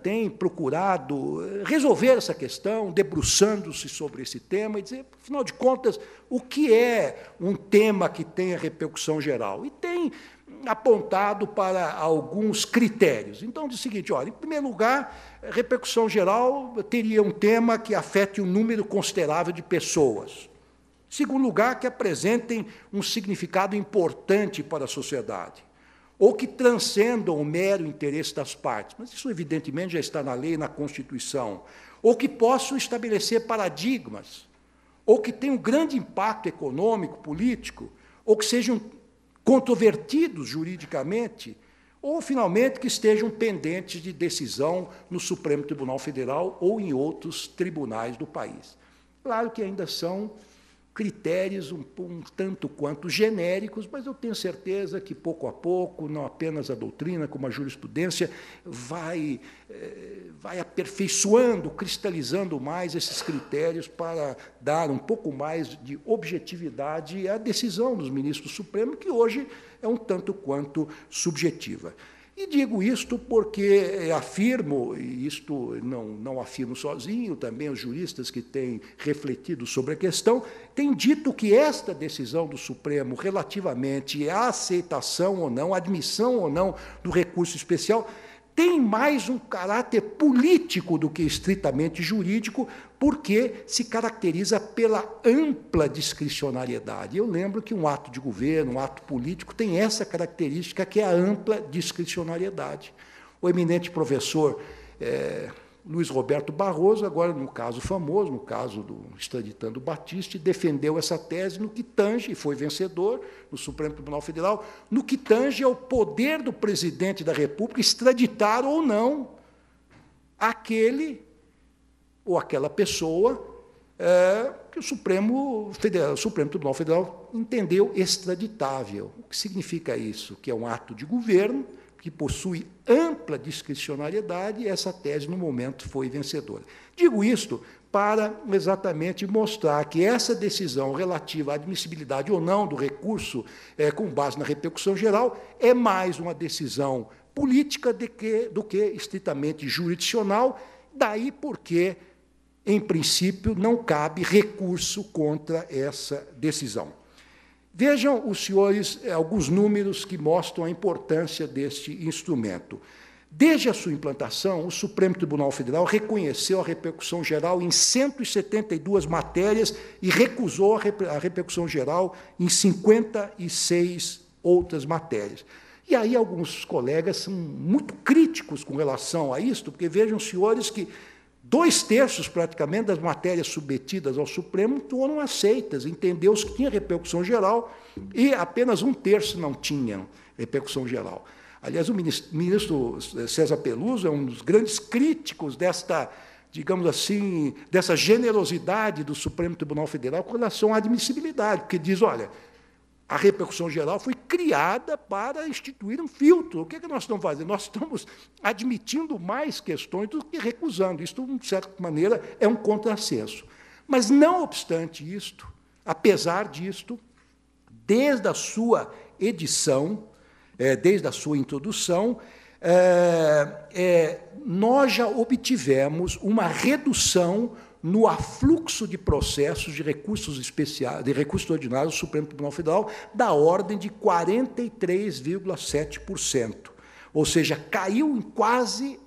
tem procurado resolver essa questão, debruçando-se sobre esse tema e dizer, afinal de contas, o que é um tema que tenha repercussão geral? E tem apontado para alguns critérios. Então, diz o seguinte, olha, em primeiro lugar, repercussão geral teria um tema que afete um número considerável de pessoas. Em segundo lugar, que apresentem um significado importante para a sociedade, ou que transcendam o mero interesse das partes, mas isso, evidentemente, já está na lei e na Constituição, ou que possam estabelecer paradigmas, ou que tenham grande impacto econômico, político, ou que sejam controvertidos juridicamente, ou, finalmente, que estejam pendentes de decisão no Supremo Tribunal Federal ou em outros tribunais do país. Claro que ainda são critérios um tanto quanto genéricos, mas eu tenho certeza que, pouco a pouco, não apenas a doutrina, como a jurisprudência, vai aperfeiçoando, cristalizando mais esses critérios para dar um pouco mais de objetividade à decisão dos ministros do Supremo, que hoje é um tanto quanto subjetiva. E digo isto porque afirmo, e isto não afirmo sozinho, também os juristas que têm refletido sobre a questão, têm dito que esta decisão do Supremo relativamente à aceitação ou não, admissão ou não do recurso especial, tem mais um caráter político do que estritamente jurídico, porque se caracteriza pela ampla discricionariedade. Eu lembro que um ato de governo, um ato político, tem essa característica, que é a ampla discricionariedade. O eminente professor Luiz Roberto Barroso, agora, no caso famoso, no caso do extraditando Battisti, defendeu essa tese no que tange, e foi vencedor no Supremo Tribunal Federal, no que tange ao poder do presidente da República extraditar ou não aquele ou aquela pessoa que o Supremo Tribunal Federal entendeu extraditável. O que significa isso? Que é um ato de governo que possui ampla discricionariedade, e essa tese, no momento, foi vencedora. Digo isto para exatamente mostrar que essa decisão relativa à admissibilidade ou não do recurso com base na repercussão geral é mais uma decisão política do que estritamente jurisdicional, daí porque, em princípio, não cabe recurso contra essa decisão. Vejam, os senhores, alguns números que mostram a importância deste instrumento. Desde a sua implantação, o Supremo Tribunal Federal reconheceu a repercussão geral em 172 matérias e recusou a repercussão geral em 56 outras matérias. E aí alguns colegas são muito críticos com relação a isto, porque vejam, senhores, que 2/3, praticamente, das matérias submetidas ao Supremo foram aceitas, entendeu-se que tinha repercussão geral, e apenas 1/3 não tinham repercussão geral. Aliás, o ministro César Peluso é um dos grandes críticos desta, digamos assim, dessa generosidade do Supremo Tribunal Federal com relação à admissibilidade, porque diz, olha, a repercussão geral foi criada para instituir um filtro. O que é que nós estamos fazendo? Nós estamos admitindo mais questões do que recusando. Isto, de certa maneira, é um contrassenso. Mas, não obstante isto, apesar disto, desde a sua edição, desde a sua introdução, nós já obtivemos uma redução no afluxo de processos de recursos especiais, de recursos ordinários do Supremo Tribunal Federal, da ordem de 43,7%. Ou seja, caiu em quase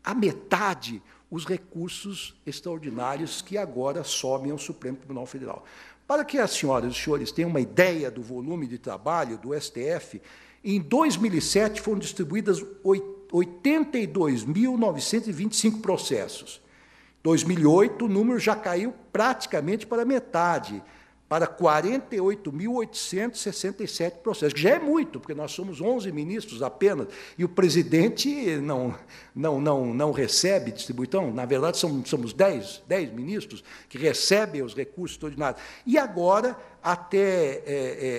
a metade os recursos extraordinários que agora sobem ao Supremo Tribunal Federal. Para que as senhoras e os senhores tenham uma ideia do volume de trabalho do STF, em 2007 foram distribuídas 82.925 processos. Em 2008, o número já caiu praticamente para metade, para 48.867 processos, que já é muito, porque nós somos 11 ministros apenas, e o presidente não recebe distribuição. Na verdade, somos 10 ministros que recebem os recursos ordinários. E agora, até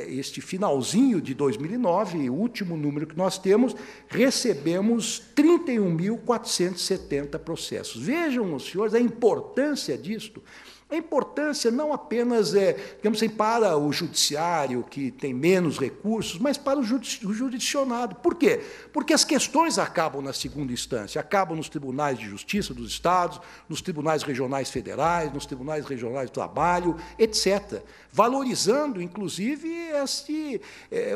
este finalzinho de 2009, o último número que nós temos, recebemos 31.470 processos. Vejam, os senhores, a importância disto, A importância não apenas digamos assim, para o judiciário, que tem menos recursos, mas para o jurisdicionado. Por quê? Porque as questões acabam na segunda instância, acabam nos tribunais de justiça dos estados, nos tribunais regionais federais, nos tribunais regionais do trabalho, etc., valorizando, inclusive,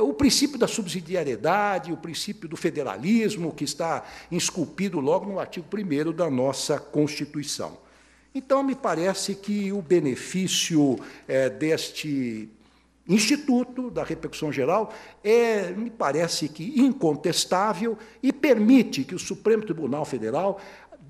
o princípio da subsidiariedade, o princípio do federalismo, que está esculpido logo no artigo 1º da nossa Constituição. Então, me parece que o benefício deste Instituto da Repercussão Geral me parece que incontestável e permite que o Supremo Tribunal Federal,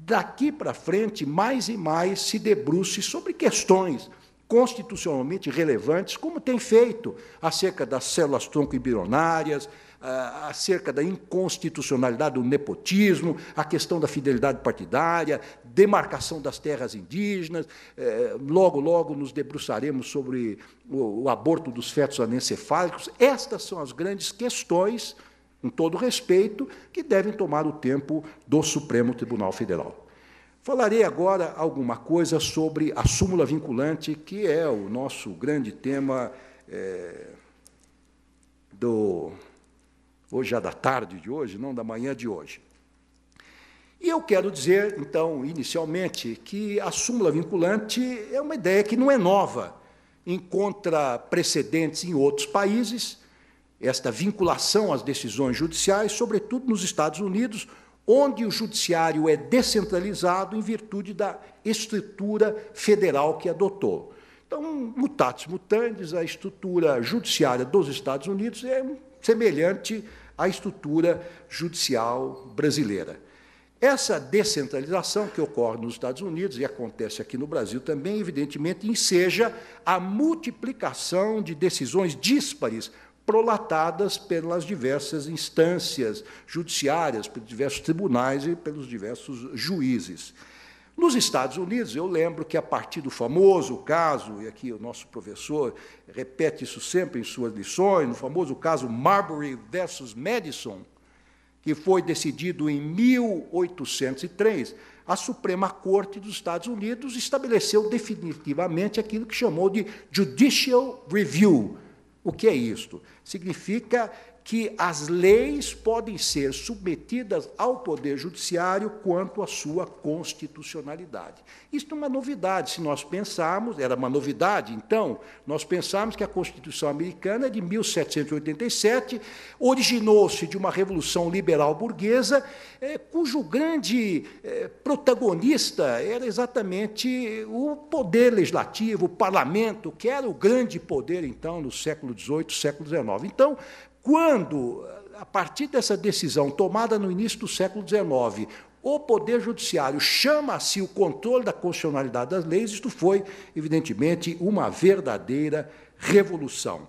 daqui para frente, mais e mais se debruce sobre questões constitucionalmente relevantes, como tem feito acerca das células-tronco embrionárias, acerca da inconstitucionalidade do nepotismo, a questão da fidelidade partidária, demarcação das terras indígenas. Logo, logo nos debruçaremos sobre o aborto dos fetos anencefálicos. Estas são as grandes questões, com todo respeito, que devem tomar o tempo do Supremo Tribunal Federal. Falarei agora alguma coisa sobre a súmula vinculante, que é o nosso grande tema hoje já da tarde de hoje, não da manhã de hoje. E eu quero dizer, então, inicialmente, que a súmula vinculante é uma ideia que não é nova, encontra precedentes em outros países, esta vinculação às decisões judiciais, sobretudo nos Estados Unidos, onde o judiciário é descentralizado em virtude da estrutura federal que adotou. Então, mutatis mutandis, a estrutura judiciária dos Estados Unidos é semelhante à estrutura judicial brasileira. Essa descentralização que ocorre nos Estados Unidos, e acontece aqui no Brasil também, evidentemente, enseja a multiplicação de decisões díspares prolatadas pelas diversas instâncias judiciárias, pelos diversos tribunais e pelos diversos juízes. Nos Estados Unidos, eu lembro que, a partir do famoso caso, e aqui o nosso professor repete isso sempre em suas lições, no famoso caso Marbury versus Madison, que foi decidido em 1803, a Suprema Corte dos Estados Unidos estabeleceu definitivamente aquilo que chamou de Judicial Review. O que é isto? Significa que as leis podem ser submetidas ao Poder Judiciário quanto à sua constitucionalidade. Isto é uma novidade, se nós pensarmos, era uma novidade, então, nós pensarmos que a Constituição americana é de 1787, originou-se de uma revolução liberal burguesa, cujo grande protagonista era exatamente o poder legislativo, o parlamento, que era o grande poder, então, no século XVIII, século XIX. Então, quando, a partir dessa decisão tomada no início do século XIX, o Poder Judiciário chama a si o controle da constitucionalidade das leis, isto foi, evidentemente, uma verdadeira revolução.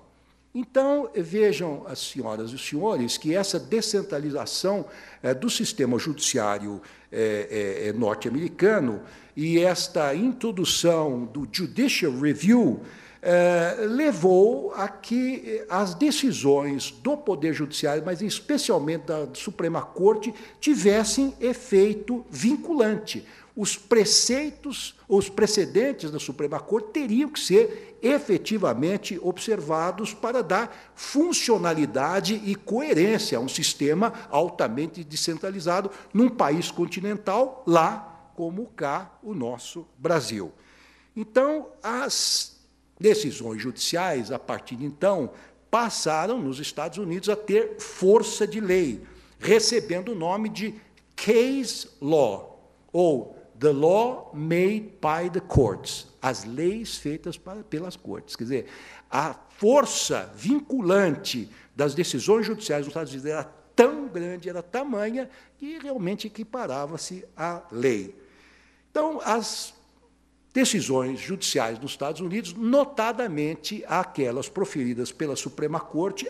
Então, vejam, as senhoras e os senhores, que essa descentralização do sistema judiciário norte-americano e esta introdução do Judicial Review levou a que as decisões do Poder Judiciário, mas especialmente da Suprema Corte, tivessem efeito vinculante. Os preceitos, os precedentes da Suprema Corte teriam que ser efetivamente observados para dar funcionalidade e coerência a um sistema altamente descentralizado num país continental, lá como cá o nosso Brasil. Então, as decisões judiciais, a partir de então, passaram, nos Estados Unidos, a ter força de lei, recebendo o nome de case law, ou the law made by the courts, as leis feitas pelas cortes. Quer dizer, a força vinculante das decisões judiciais nos Estados Unidos era tão grande, era tamanha, que realmente equiparava-se à lei. Então, as decisões judiciais nos Estados Unidos, notadamente aquelas proferidas pela Suprema Corte,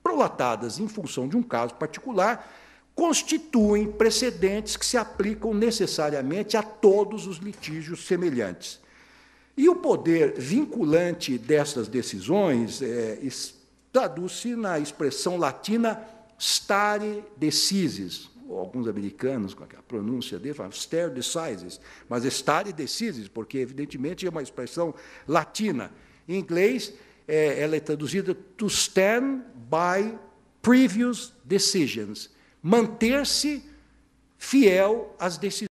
prolatadas em função de um caso particular, constituem precedentes que se aplicam necessariamente a todos os litígios semelhantes. E o poder vinculante dessas decisões traduz-se na expressão latina stare decisis, alguns americanos, com a pronúncia dele, falam stare decisis, mas stare decisis, porque, evidentemente, é uma expressão latina. Em inglês, ela é traduzida to stand by previous decisions, manter-se fiel às decisões